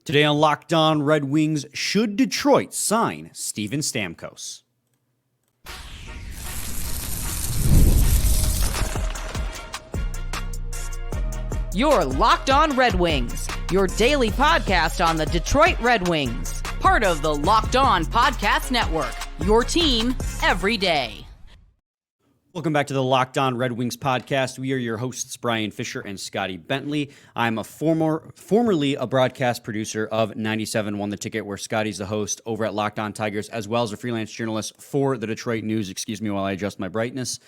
Today on Locked On Red Wings, should Detroit sign Steven Stamkos? You're Locked On Red Wings, your daily podcast on the Detroit Red Wings. Part of the Locked On Podcast Network, your team every day. Welcome back to the Locked On Red Wings podcast. We are your hosts, Brian Fisher and Scotty Bentley. I'm a formerly a broadcast producer of 97.1 The Ticket, where Scotty's the host over at Locked On Tigers, as well as a freelance journalist for the Detroit News. Excuse me while I adjust my brightness.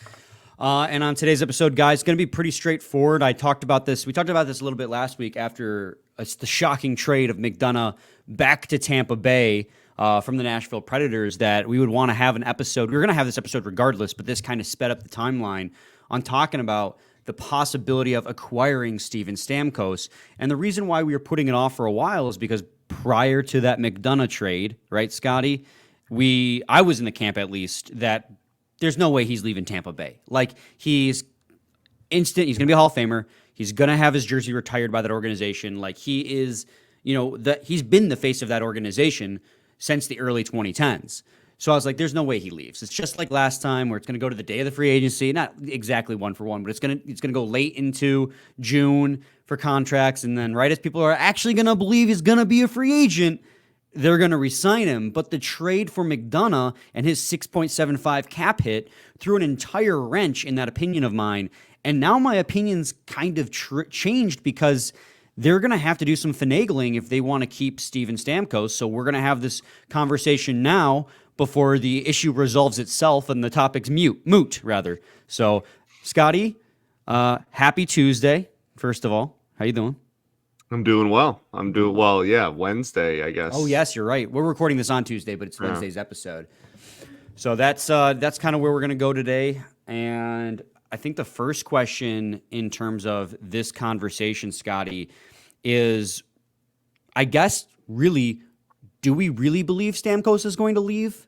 And on today's episode, guys, it's going to be pretty straightforward. We talked about this a little bit last week after the shocking trade of McDonaugh back to Tampa Bay from the Nashville Predators, that we would want to have an episode. We were going to have this episode regardless, but this kind of sped up the timeline on talking about the possibility of acquiring Steven Stamkos. And the reason why we were putting it off for a while is because prior to that McDonaugh trade, right, Scotty, I was in the camp at least that there's no way he's leaving Tampa Bay. Like, he's going to be a Hall of Famer. He's going to have his jersey retired by that organization. Like, he is, he's been the face of that organization since the early 2010s. So I was like, there's no way he leaves. It's just like last time where it's going to go to the day of the free agency, not exactly one for one, but it's going to go late into June for contracts. And then right as people are actually going to believe he's going to be a free agent, they're going to re-sign him. But the trade for McDonaugh and his 6.75 cap hit threw an entire wrench in that opinion of mine. And now my opinion's kind of changed, because they're going to have to do some finagling if they want to keep Steven Stamkos. So we're going to have this conversation now before the issue resolves itself and the topic's moot. So, Scotty, happy Tuesday, first of all. How you doing? I'm doing well. Yeah, Wednesday, I guess. Oh, yes, you're right. We're recording this on Tuesday, but it's Wednesday's episode. So that's kind of where we're going to go today. And I think the first question in terms of this conversation, Scotty, is, I guess, really, do we really believe Stamkos is going to leave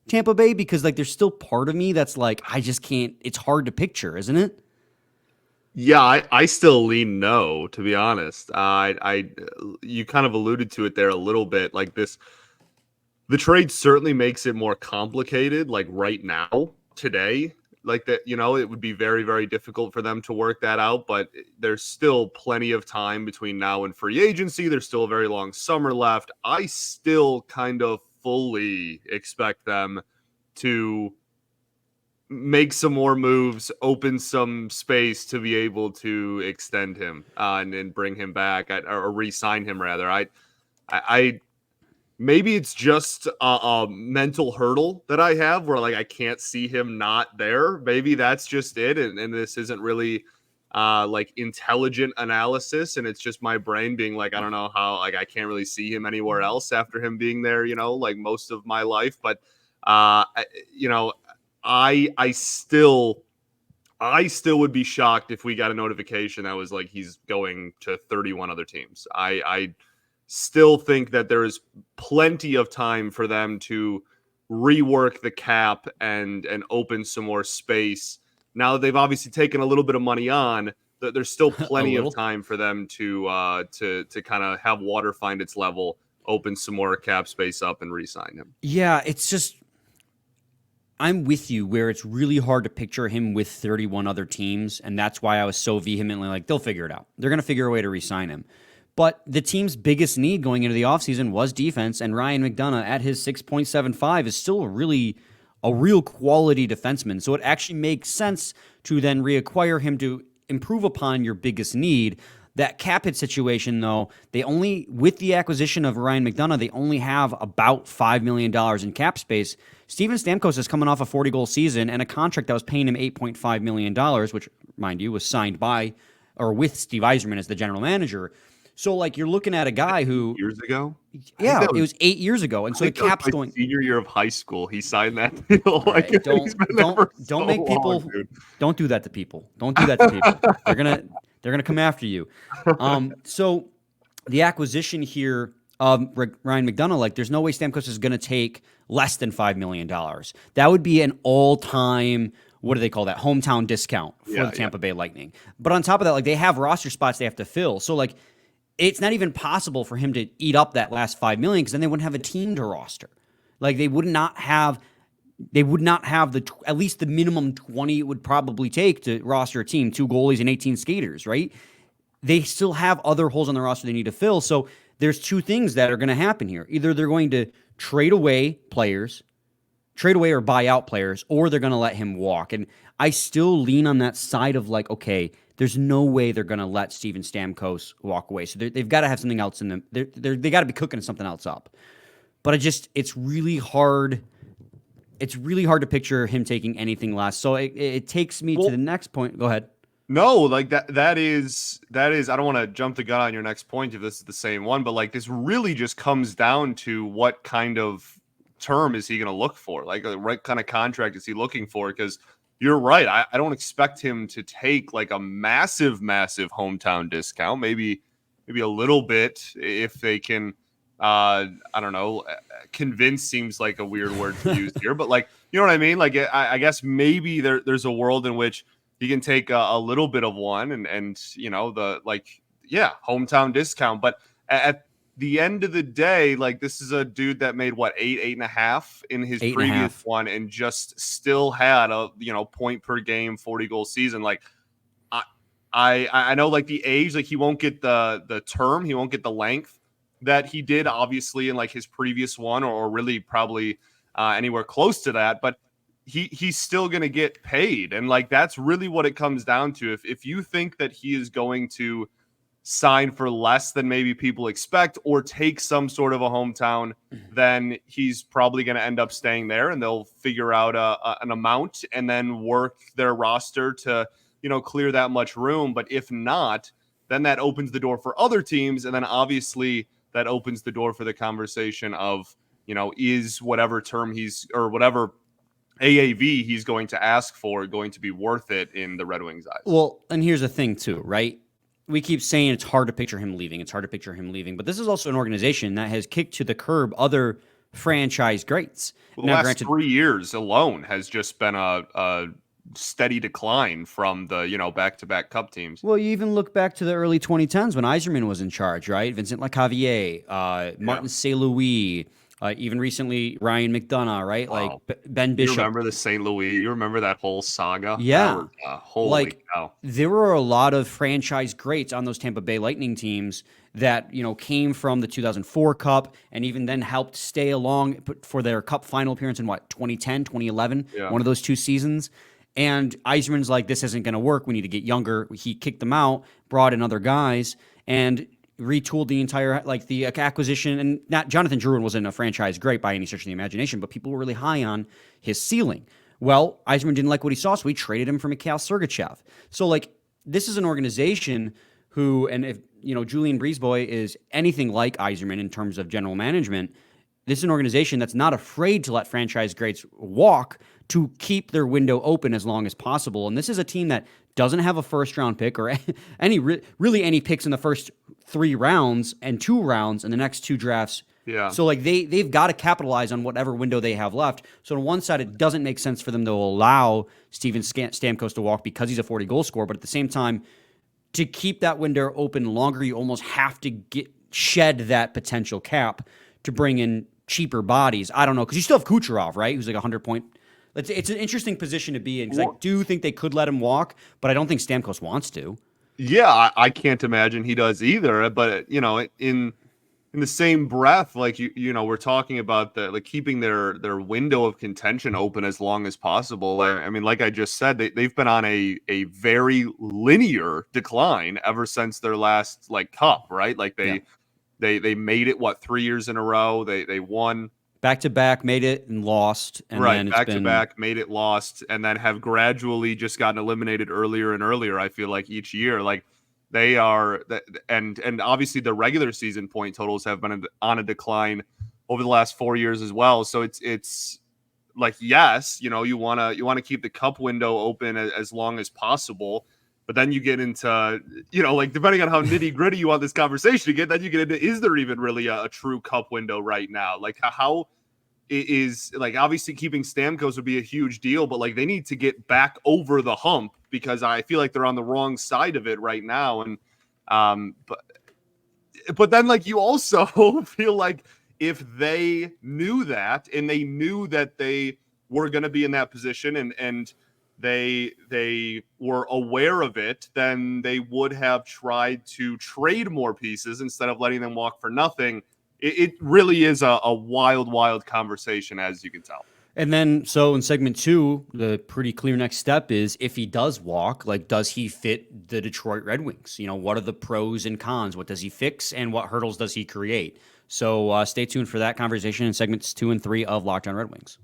Tampa Bay? Because, like, there's still part of me that's like, I just can't. It's hard to picture, isn't it? Yeah, I still lean no, to be honest. You kind of alluded to it there a little bit. Like, the trade certainly makes it more complicated. Like, right now, today, like that, it would be very, very difficult for them to work that out. But there's still plenty of time between now and free agency. There's still a very long summer left. I still kind of fully expect them to make some more moves, open some space to be able to extend him and bring him back, or re-sign him rather. I maybe it's just a mental hurdle that I have where, like, I can't see him not there. Maybe that's just it, and this isn't really like intelligent analysis, and it's just my brain being like, I don't know how, like, I can't really see him anywhere else after him being there, like most of my life. But I still would be shocked if we got a notification that was like he's going to 31 other teams. I still think that there is plenty of time for them to rework the cap and open some more space. Now that they've obviously taken a little bit of money on, there's still plenty of time for them to kind of have water find its level, open some more cap space up, and re-sign him. Yeah, it's just, I'm with you where it's really hard to picture him with 31 other teams, and that's why I was so vehemently like, they'll figure it out. They're going to figure a way to re-sign him. But the team's biggest need going into the offseason was defense, and Ryan McDonaugh at his 6.75 is still a real quality defenseman. So it actually makes sense to then reacquire him to improve upon your biggest need. That cap hit situation, though, with the acquisition of Ryan McDonaugh, they only have about $5 million in cap space. Steven Stamkos is coming off a 40-goal season and a contract that was paying him $8.5 million, which, mind you, was signed by or with Steve Yzerman as the general manager. So, like, you're looking at a guy who years ago, yeah, it was 8 years ago, and so the cap's going. Senior year of high school, he signed that deal. Right, like, don't make people. Don't do that to people. Don't do that to people. They're gonna come after you. So the acquisition here of Ryan McDonaugh, like, there's no way Stamkos is gonna take less than $5 million. That would be an all-time, what do they call that, hometown discount for the Tampa Bay Lightning. But on top of that, like, they have roster spots they have to fill. So, like, it's not even possible for him to eat up that last $5 million because then they wouldn't have a team to roster. Like they would not have at least the minimum 20 it would probably take to roster a team, 2 goalies and 18 skaters, right? They still have other holes on the roster they need to fill. So there's 2 things that are going to happen here. Either they're going to trade away or buy out players, or they're going to let him walk. And I still lean on that side of like, okay, there's no way they're going to let Steven Stamkos walk away. So they've got to have something else in them. They got to be cooking something else up. But it's really hard. It's really hard to picture him taking anything less. So it takes me to the next point. Go ahead. No, like that is I don't want to jump the gun on your next point if this is the same one, but like this really just comes down to what kind of term is he going to look for? Like what kind of contract is he looking for? Because you're right. I don't expect him to take like a massive hometown discount. Maybe a little bit if they can. I don't know. Convince seems like a weird word to use here, but like you know what I mean. Like I guess maybe there's a world in which he can take a little bit of one and you know the hometown discount. But at the end of the day, like this is a dude that made what 8.5 in his previous one and just still had a point per game 40 goal season. Like I know like the age, like he won't get the term, he won't get the length that he did obviously in like his previous one or really probably anywhere close to that, but he's still going to get paid. And like that's really what it comes down to. If you think that he is going to sign for less than maybe people expect or take some sort of a hometown, then he's probably going to end up staying there and they'll figure out an amount and then work their roster to clear that much room. But if not, then that opens the door for other teams, and then obviously that opens the door for the conversation of is whatever term or whatever AAV he's going to ask for going to be worth it in the Red Wings' eyes. Well, and here's the thing too, right? We keep saying it's hard to picture him leaving. But this is also an organization that has kicked to the curb other franchise greats. Well, the last 3 years alone has just been a steady decline from the back-to-back Cup teams. Well, you even look back to the early 2010s when Yzerman was in charge, right? Vincent Lecavalier, Martin St. Louis. Even recently, Ryan McDonaugh, right? Wow. Like Ben Bishop. You remember the St. Louis? You remember that whole saga? Yeah. Holy cow. There were a lot of franchise greats on those Tampa Bay Lightning teams that, came from the 2004 Cup and even then helped stay along for their Cup final appearance in 2010, 2011, one of those 2 seasons. And Yzerman's like, this isn't going to work. We need to get younger. He kicked them out, brought in other guys, and retooled the entire the acquisition. And not Jonathan Drouin wasn't a franchise great by any stretch of the imagination, but people were really high on his ceiling. Well, Yzerman didn't like what he saw, so he traded him for Mikhail Sergachev. So this is an organization who, and if Julian Brisebois is anything like Yzerman in terms of general management, this is an organization that's not afraid to let franchise greats walk to keep their window open as long as possible. And this is a team that doesn't have a first-round pick or any picks in the first 3 rounds and 2 rounds in the next 2 drafts. Yeah. So they've got to capitalize on whatever window they have left. So on one side, it doesn't make sense for them to allow Steven Stamkos to walk because he's a 40-goal scorer. But at the same time, to keep that window open longer, you almost have to shed that potential cap to bring in cheaper bodies. I don't know, because you still have Kucherov, right? Who's like 100-point. It's an interesting position to be in because I do think they could let him walk, but I don't think Stamkos wants to. Yeah, I can't imagine he does either. But in the same breath, we're talking about keeping their window of contention open as long as possible. I mean, like I just said, they've been on a very linear decline ever since their last Cup, right? They made it 3 years in a row. They won. Back-to-back, made it and lost. And then back-to-back, made it, lost, and then have gradually just gotten eliminated earlier and earlier, I feel like, each year. They are – and obviously the regular season point totals have been on a decline over the last 4 years as well. So it's yes, you want to keep the Cup window open as long as possible. But then you get into, depending on how nitty-gritty you want this conversation to get, then you get into, is there even really a true Cup window right now? How is, obviously keeping Stamkos would be a huge deal, but, they need to get back over the hump because I feel like they're on the wrong side of it right now. And, but but then like you also feel like if they knew that and they knew that they were going to be in that position and they were aware of it, then they would have tried to trade more pieces instead of letting them walk for nothing. It really is a wild conversation, as you can tell. And then, so in segment 2, the pretty clear next step is if he does walk, like, does he fit the Detroit Red Wings? You know, what are the pros and cons? What does he fix and what hurdles does he create? So stay tuned for that conversation in segments 2 and 3 of Locked On Red Wings.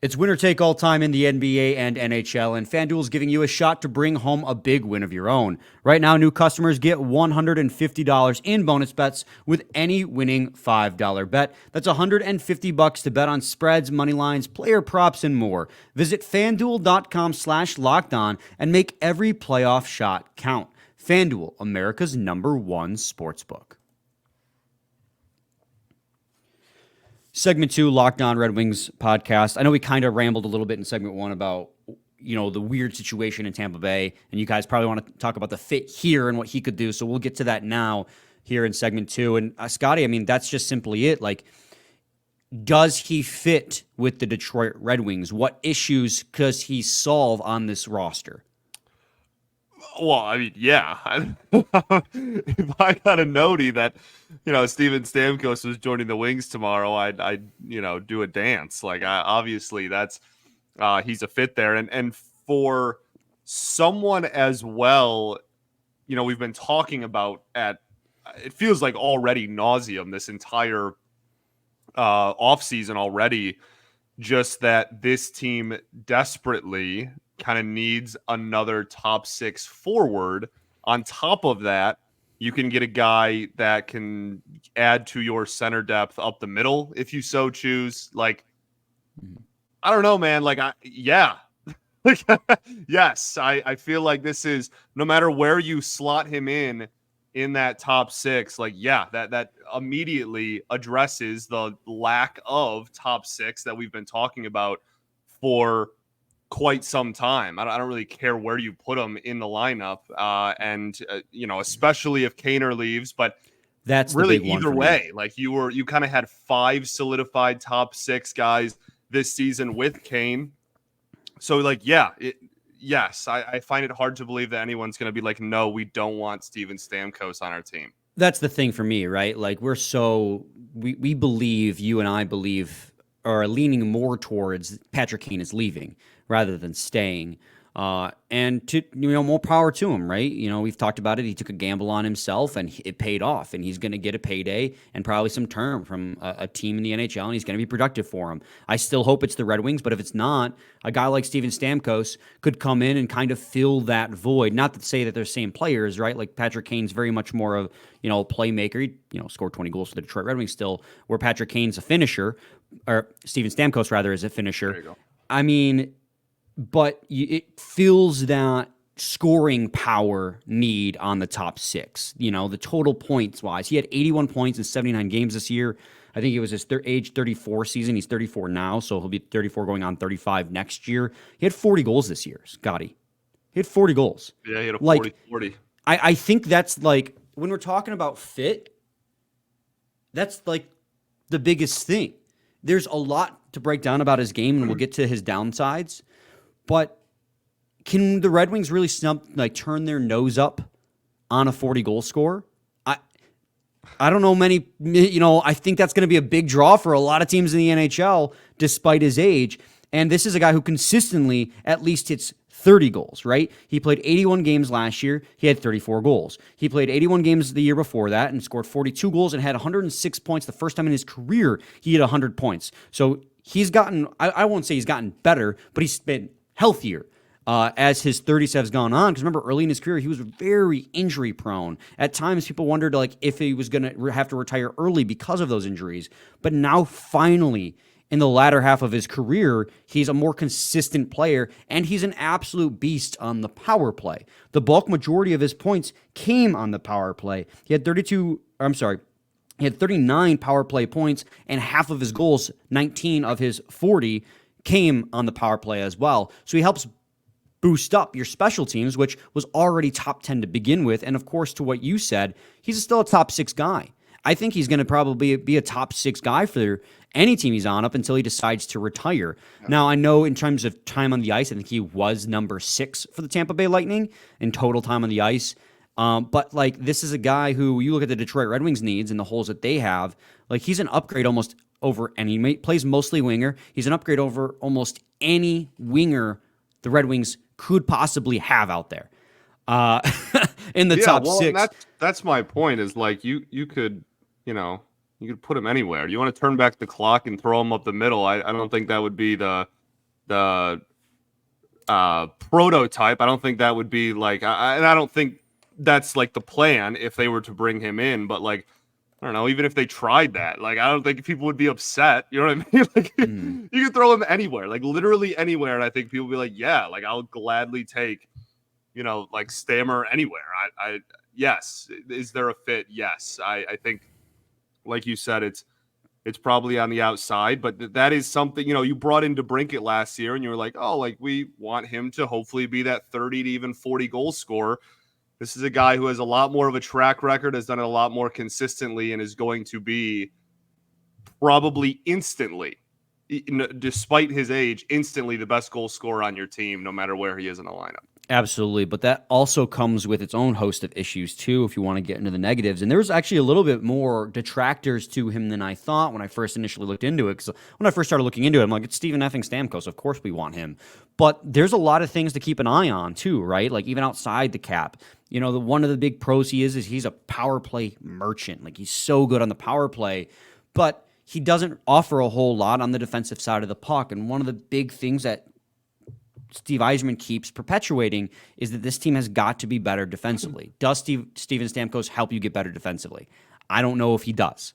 It's winner take all time in the NBA and NHL, and FanDuel is giving you a shot to bring home a big win of your own. Right now, new customers get $150 in bonus bets with any winning $5 bet. That's $150 to bet on spreads, money lines, player props, and more. Visit FanDuel.com/lockedon and make every playoff shot count. FanDuel, America's #1 sportsbook. Segment 2, Locked On Red Wings podcast. I know we kind of rambled a little bit in segment 1 about, you know, the weird situation in Tampa Bay, and you guys probably want to talk about the fit here and what he could do. So we'll get to that now here in segment 2. And Scotty, I mean, that's just simply it. Like, does he fit with the Detroit Red Wings? What issues does he solve on this roster? Well, I mean, yeah. If I got a notey that, you know, Steven Stamkos was joining the Wings tomorrow, I'd you know, do a dance. Like, obviously, that's he's a fit there, and for someone as well, you know, we've been talking about it feels like already nauseum this entire offseason already, just that this team desperately kind of needs another top 6 forward. On top of that, you can get a guy that can add to your center depth up the middle if you so choose. Like, I don't know, man. Like, yes, I feel like this is, no matter where you slot him in that top 6, like, yeah, that immediately addresses the lack of top 6 that we've been talking about for quite some time. I don't really care where you put him in the lineup, and you know, especially if Kaner leaves. But that's really the big either way. Like, you kind of had 5 solidified top 6 guys this season with Kane. So, like, yeah, yes, I find it hard to believe that anyone's going to be like, no, we don't want Steven Stamkos on our team. That's the thing for me, right? Like, we believe, you and I believe, are leaning more towards Patrick Kane is leaving rather than staying. And to, you know, more power to him, right? You know, we've talked about it. He took a gamble on himself and it paid off, and he's going to get a payday and probably some term from a team in the NHL, and he's going to be productive for him. I still hope it's the Red Wings, but if it's not, a guy like Steven Stamkos could come in and kind of fill that void. Not to say that they're same players, right? Like, Patrick Kane's very much more of, you know, a playmaker. He, you know, scored 20 goals for the Detroit Red Wings still, where Patrick Kane's a finisher, or Steven Stamkos rather is a finisher. There you go. I mean, but it fills that scoring power need on the top 6. You know, the total points wise, he had 81 points in 79 games this year. I think it was his age 34 season. He's 34 now, so he'll be 34 going on 35 next year. He had 40 goals this year, Scotty. He had 40 goals. Yeah, he had a 40. I think that's, like, when we're talking about fit, that's like the biggest thing. There's a lot to break down about his game, and we'll get to his downsides. But can the Red Wings really turn their nose up on a 40-goal scorer? I don't know many, you know, I think that's going to be a big draw for a lot of teams in the NHL, despite his age. And this is a guy who consistently at least hits 30 goals, right? He played 81 games last year. He had 34 goals. He played 81 games the year before that and scored 42 goals and had 106 points. The first time in his career he had 100 points. So he's gotten, I won't say he's gotten better, but he's been healthier as his 30s has gone on. Because remember, early in his career, he was very injury prone. At times, people wondered like if he was going to have to retire early because of those injuries. But now, finally, in the latter half of his career, he's a more consistent player, and he's an absolute beast on the power play. The bulk majority of his points came on the power play. He had 39 power play points, and half of his goals, 19 of his 40, came on the power play as well. So he helps boost up your special teams, which was already top 10 to begin with. And of course, to what you said, he's still a top 6 guy. I think he's going to probably be a top 6 guy for any team he's on up until he decides to retire. Yeah. Now, I know in terms of time on the ice, I think he was number 6 for the Tampa Bay Lightning in total time on the ice. But like, this is a guy who, you look at the Detroit Red Wings needs and the holes that they have, like, he's an upgrade almost over, and he plays mostly winger. He's an upgrade over almost any winger the Red Wings could possibly have out there in the top 6. That's my point, is like, you could, you could put him anywhere. Do you want to turn back the clock and throw him up the middle? I don't think that would be the prototype. I don't think that would be like, and I don't think that's like the plan if they were to bring him in. But like, I don't know, even if they tried that, like, I don't think people would be upset. You know what I mean? Like, you could throw him anywhere, like literally anywhere. And I think people would be like, yeah, like, I'll gladly take, like, Stammer anywhere. Yes. Is there a fit? Yes. I think, like you said, it's probably on the outside, but that is something, you brought in DeBrincat last year and you were like, oh, like, we want him to hopefully be that 30 to even 40 goal scorer. This is a guy who has a lot more of a track record, has done it a lot more consistently, and is going to be probably instantly, despite his age, instantly the best goal scorer on your team, no matter where he is in the lineup. Absolutely, but that also comes with its own host of issues, too, if you want to get into the negatives. And there was actually a little bit more detractors to him than I thought when I first initially looked into it. Because when I first started looking into it, I'm like, it's Steven effing Stamkos. Of course we want him. But there's a lot of things to keep an eye on, too, right? Like, even outside the cap. One of the big pros he is he's a power play merchant. Like, he's so good on the power play. But he doesn't offer a whole lot on the defensive side of the puck. And one of the big things that Steve Yzerman keeps perpetuating is that this team has got to be better defensively. Does Steven Stamkos help you get better defensively? I don't know if he does.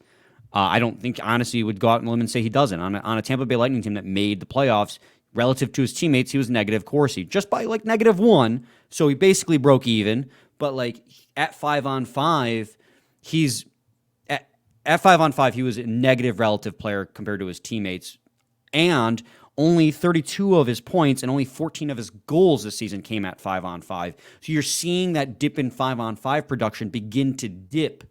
I don't think, honestly, would go out on a limb and say he doesn't. On a Tampa Bay Lightning team that made the playoffs, relative to his teammates, he was negative Corsi, just by like -1. So he basically broke even. But like at 5-on-5, he's at 5-on-5, he was a negative relative player compared to his teammates. And only 32 of his points and only 14 of his goals this season came at 5-on-5. So you're seeing that dip in 5-on-5 production begin to dip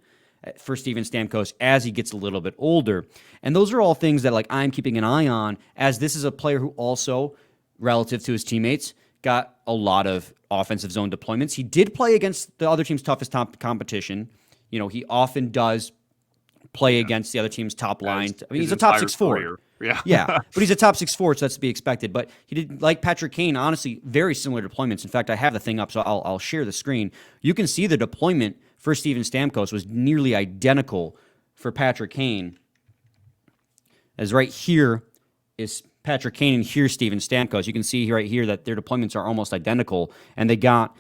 for Steven Stamkos as he gets a little bit older. And those are all things that like I'm keeping an eye on, as this is a player who also, relative to his teammates, got a lot of offensive zone deployments. He did play against the other team's toughest competition. He often does play against the other team's top line. I mean, he's a top 6 forward. Yeah, but he's a top 6 forward, so that's to be expected. But he did, like Patrick Kane, honestly, very similar deployments. In fact, I have the thing up, so I'll share the screen. You can see the deployment for Steven Stamkos was nearly identical for Patrick Kane. As right here is Patrick Kane and here's Steven Stamkos. You can see right here that their deployments are almost identical, and they got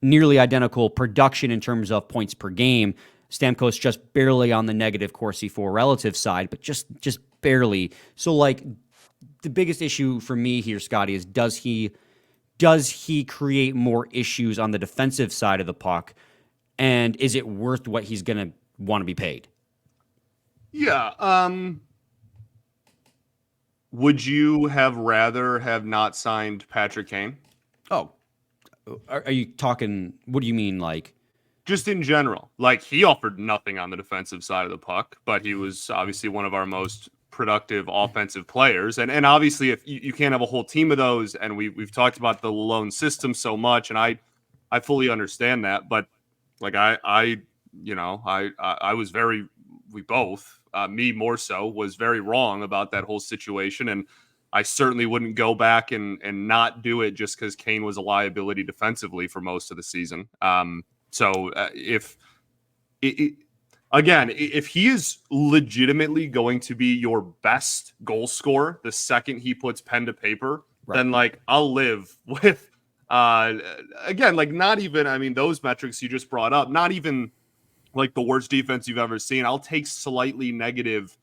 nearly identical production in terms of points per game. Stamkos just barely on the negative Corsi 4 relative side, but just barely. So, like, the biggest issue for me here, Scotty, is does he create more issues on the defensive side of the puck, and is it worth what he's going to want to be paid? Yeah. Would you have rather have not signed Patrick Kane? Oh, are you talking? What do you mean, like? Just in general, like, he offered nothing on the defensive side of the puck, but he was obviously one of our most productive offensive players. And obviously, if you can't have a whole team of those, and we've talked about the loan system so much, and I fully understand that. But like I was very, we both, me more so, was very wrong about that whole situation, and I certainly wouldn't go back and not do it just because Kane was a liability defensively for most of the season. So if he is legitimately going to be your best goal scorer the second he puts pen to paper, right, then like I'll live with not even, I mean, those metrics you just brought up, not even like the worst defense you've ever seen. I'll take slightly negative,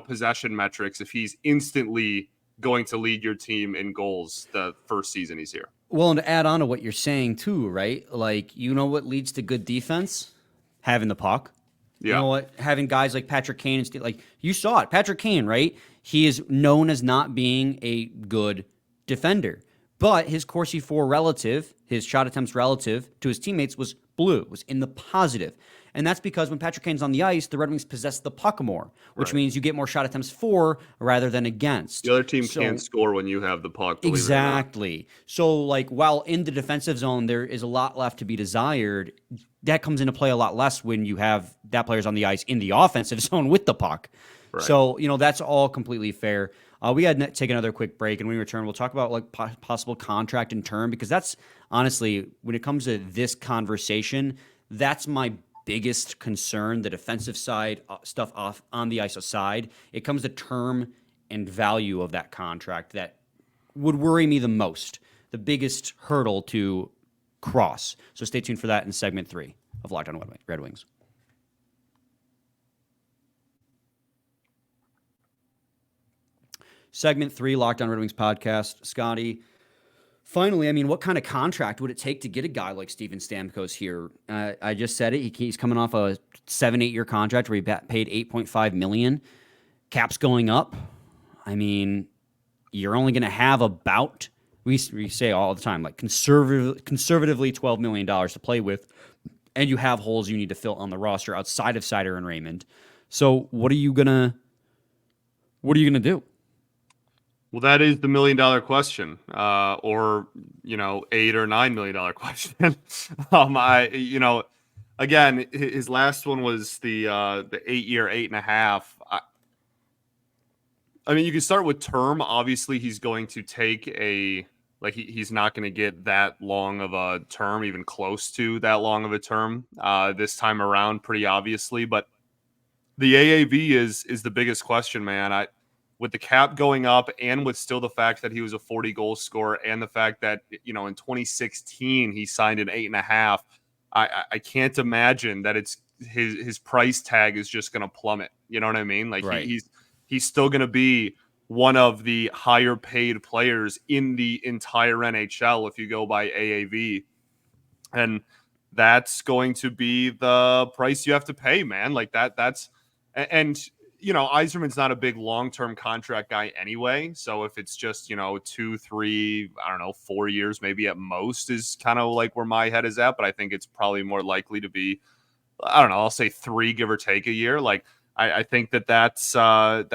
possession metrics if he's instantly going to lead your team in goals the first season he's here. Well, and to add on to what you're saying too, right? Like, what leads to good defense? Having the puck. Yeah. You know what? Having guys like Patrick Kane and like you saw it. Patrick Kane, right? He is known as not being a good defender, But his Corsi 4 relative, his shot attempts relative to his teammates was blue, was in the positive. And that's because when Patrick Kane's on the ice, the Red Wings possess the puck more, which means you get more shot attempts for rather than against. The other team can't score when you have the puck. Exactly. So, like, while in the defensive zone, there is a lot left to be desired. That comes into play a lot less when you have that player's on the ice in the offensive zone with the puck. Right. So, that's all completely fair. We had to take another quick break, and when we return, we'll talk about like possible contract and term, because that's honestly, when it comes to this conversation, that's my biggest concern. The defensive side stuff off on the ice aside, it comes to term and value of that contract that would worry me the most, the biggest hurdle to cross. So stay tuned for that in segment 3 of Locked On Red Wings. Segment 3, Locked On Red Wings podcast. Scotty, finally, I mean, what kind of contract would it take to get a guy like Steven Stamkos here? I just said it. He's coming off a 7-8 year contract where he paid $8.5 million. Cap's going up. I mean, you're only going to have about, we say all the time, like conservatively $12 million to play with, and you have holes you need to fill on the roster outside of Seider and Raymond. So what are you gonna do? Well, that is the $1 million question, or $8 or $9 million question. Again, his last one was the 8-year, 8.5. I mean, you can start with term. Obviously, he's going to take he's not going to get that long of a term, even close to that long of a term this time around, pretty obviously. But the AAV is the biggest question, man. With the cap going up, and with still the fact that he was a 40-goal scorer, and the fact that in 2016 he signed an 8.5, I can't imagine that it's his price tag is just going to plummet. You know what I mean? Like right. He's still going to be one of the higher paid players in the entire NHL if you go by AAV, and that's going to be the price you have to pay, man. Like that's. Yzerman's not a big long-term contract guy anyway. So if it's just, 2, 3, 4 years, maybe at most is kind of like where my head is at. But I think it's probably more likely to be, I'll say 3, give or take a year. Like I think that's the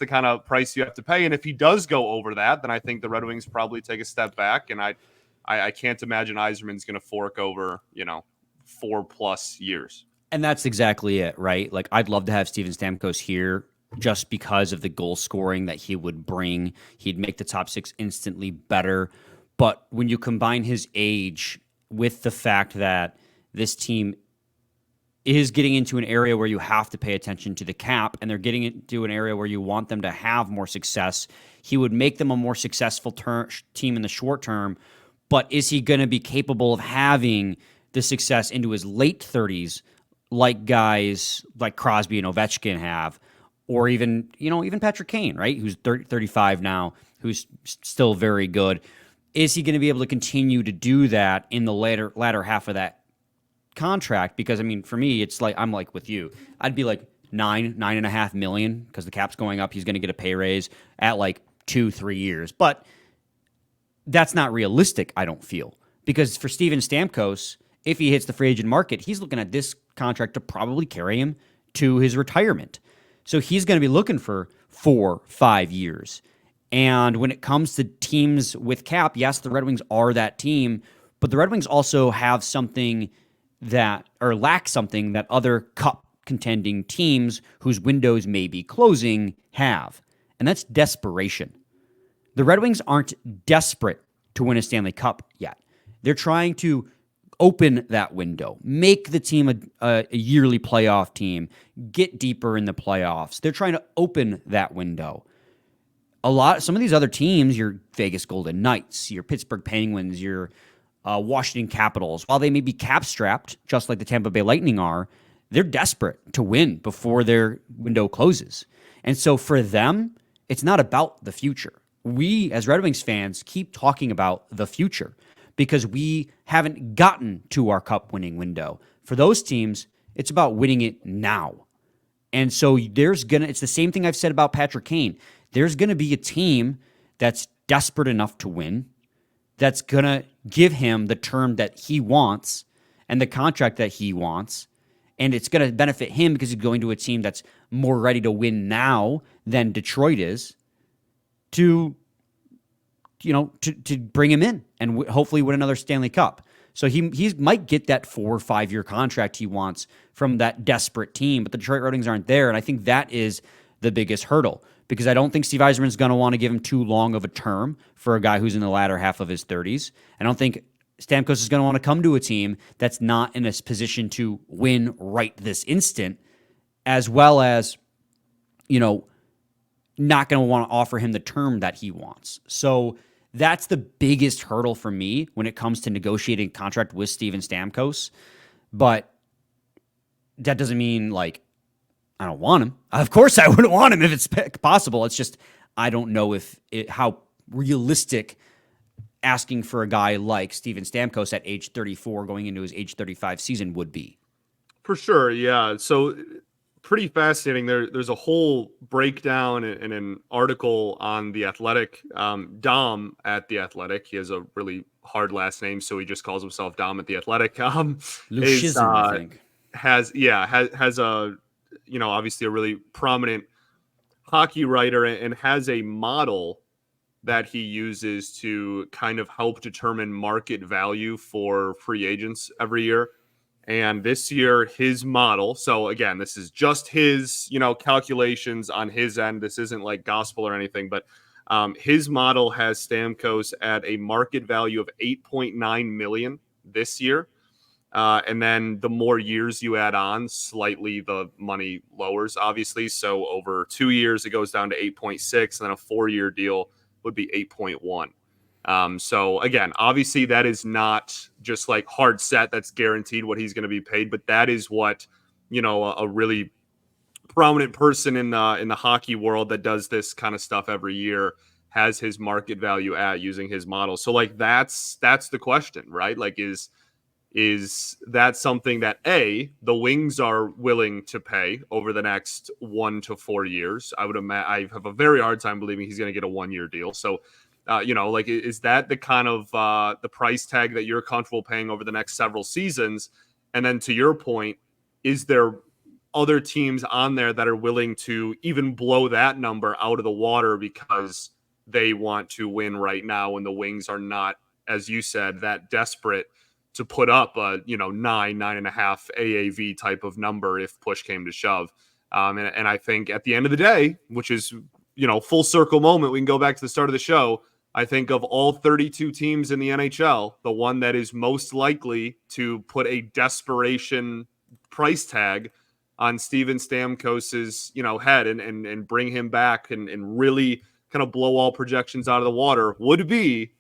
kind of price you have to pay. And if he does go over that, then I think the Red Wings probably take a step back. And I can't imagine Yzerman's going to fork over, 4+ years. And that's exactly it, right? Like, I'd love to have Steven Stamkos here just because of the goal scoring that he would bring. He'd make the top 6 instantly better. But when you combine his age with the fact that this team is getting into an area where you have to pay attention to the cap, and they're getting into an area where you want them to have more success, he would make them a more successful team in the short term. But is he going to be capable of having the success into his late 30s like guys like Crosby and Ovechkin have, or even Patrick Kane, right? Who's 35 now, who's still very good. Is he going to be able to continue to do that in the latter half of that contract? Because, I mean, for me, it's like, I'm like with you. I'd be like $9.5 million because the cap's going up. He's going to get a pay raise at like 2-3 years. But that's not realistic, I don't feel. Because for Steven Stamkos, if he hits the free agent market, he's looking at this contract to probably carry him to his retirement. So he's going to be looking for 4-5 years. And when it comes to teams with cap, yes, the Red Wings are that team, but the Red Wings also have something lack something that other cup contending teams whose windows may be closing have. And that's desperation. The Red Wings aren't desperate to win a Stanley Cup yet. They're trying to open that window, make the team a yearly playoff team, get deeper in the playoffs. They're trying to open that window. Some of these other teams, your Vegas Golden Knights, your Pittsburgh Penguins, your Washington Capitals, while they may be cap-strapped, just like the Tampa Bay Lightning are, they're desperate to win before their window closes. And so for them, it's not about the future. We, as Red Wings fans, keep talking about the future because we haven't gotten to our cup-winning window. For those teams, it's about winning it now. And so it's the same thing I've said about Patrick Kane. There's going to be a team that's desperate enough to win, that's going to give him the term that he wants and the contract that he wants. And it's going to benefit him because he's going to a team that's more ready to win now than Detroit is to bring him in and hopefully win another Stanley Cup. So he might get that 4 or 5 year contract he wants from that desperate team, but the Detroit Red Wings aren't there. And I think that is the biggest hurdle, because I don't think Steve Yzerman is going to want to give him too long of a term for a guy who's in the latter half of his 30s. I don't think Stamkos is going to want to come to a team that's not in a position to win right this instant, as well as, not going to want to offer him the term that he wants. So that's the biggest hurdle for me when it comes to negotiating a contract with Steven Stamkos. But that doesn't mean, I don't want him. Of course I wouldn't want him if it's possible. It's just I don't know how realistic asking for a guy like Steven Stamkos at age 34 going into his age 35 season would be. For sure, yeah. So pretty fascinating. There's a whole breakdown in an article on The Athletic. Dom at The Athletic. He has a really hard last name, so he just calls himself Dom at The Athletic. Lushizm, I think. Has a, obviously a really prominent hockey writer, and has a model that he uses to kind of help determine market value for free agents every year. And this year, his model, so again, this is just his, calculations on his end. This isn't like gospel or anything, but his model has Stamkos at a market value of $8.9 million this year. And then the more years you add on, slightly the money lowers, obviously. So over 2 years, it goes down to 8.6, and then a 4-year deal would be 8.1. So again, obviously that is not just like hard set. That's guaranteed what he's going to be paid, but that is what, a really prominent person in the hockey world that does this kind of stuff every year has his market value at using his model. So that's the question, right? Is that something that the Wings are willing to pay over the next 1 to 4 years? I have a very hard time believing he's going to get a 1-year deal. So, is that the kind of the price tag that you're comfortable paying over the next several seasons? And then to your point, is there other teams on there that are willing to even blow that number out of the water because they want to win right now, and the Wings are not, as you said, that desperate to put up a 9.5 AAV type of number if push came to shove? And I think at the end of the day, which is full circle moment, we can go back to the start of the show. I think of all 32 teams in the NHL, the one that is most likely to put a desperation price tag on Steven Stamkos's head and bring him back and really kind of blow all projections out of the water would be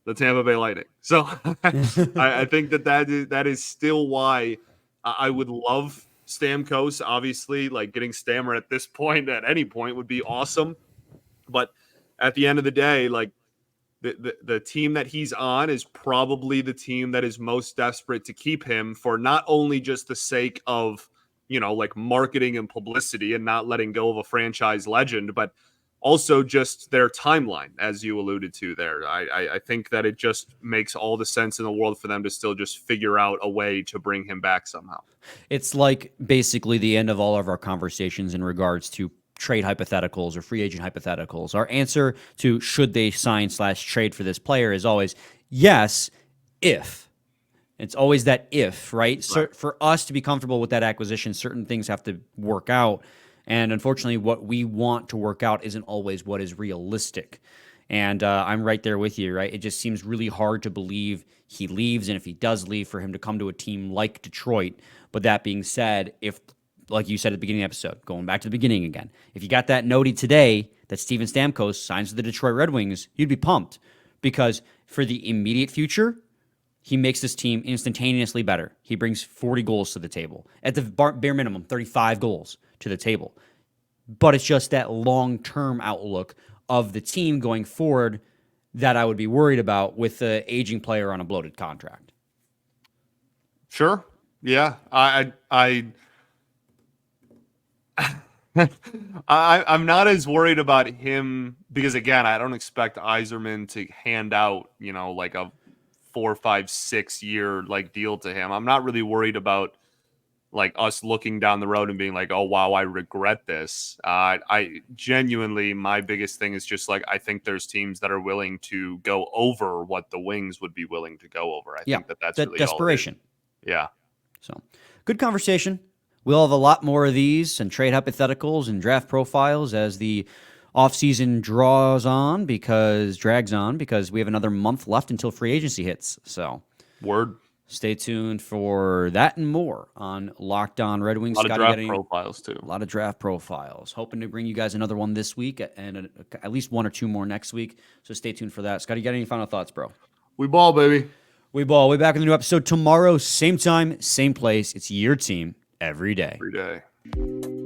the Tampa Bay Lightning. So I think that is still why I would love Stamkos. Obviously, getting Stammer at this point, at any point, would be awesome. But at the end of the day, the team that he's on is probably the team that is most desperate to keep him, for not only just the sake of, marketing and publicity and not letting go of a franchise legend, but also just their timeline, as you alluded to there. I think that it just makes all the sense in the world for them to still just figure out a way to bring him back somehow. It's basically the end of all of our conversations in regards to trade hypotheticals or free agent hypotheticals. Our answer to should they sign/trade for this player is always yes, if. It's always that if, right? So for us to be comfortable with that acquisition, certain things have to work out. And unfortunately, what we want to work out isn't always what is realistic. And I'm right there with you, right? It just seems really hard to believe he leaves, and if he does leave, for him to come to a team like Detroit. But that being said, if, like you said at the beginning of the episode, going back to the beginning again, if you got that noti today that Steven Stamkos signs with the Detroit Red Wings, you'd be pumped, because for the immediate future, he makes this team instantaneously better. He brings 40 goals to the table. At the bare minimum, 35 goals to the table. But it's just that long-term outlook of the team going forward that I would be worried about with the aging player on a bloated contract. Sure. Yeah. I I'm not as worried about him because, again, I don't expect Yzerman to hand out, like a 4, 5, 6 year like deal to him. I'm not really worried about like us looking down the road and being like, oh, wow, I regret this. I genuinely, my biggest thing is just like, I think there's teams that are willing to go over what the Wings would be willing to go over. I think that's really desperation. All it is. Yeah. So good conversation. We'll have a lot more of these and trade hypotheticals and draft profiles as the offseason drags on because we have another month left until free agency hits. So Word. Stay tuned for that and more on Locked On Red Wings. A lot of draft profiles, too. A lot of draft profiles. Hoping to bring you guys another one this week and at least 1 or 2 more next week. So stay tuned for that. Scotty, you got any final thoughts, bro? We ball, baby. We ball. We'll be back with a new episode tomorrow. Same time, same place. It's your team every day. Every day.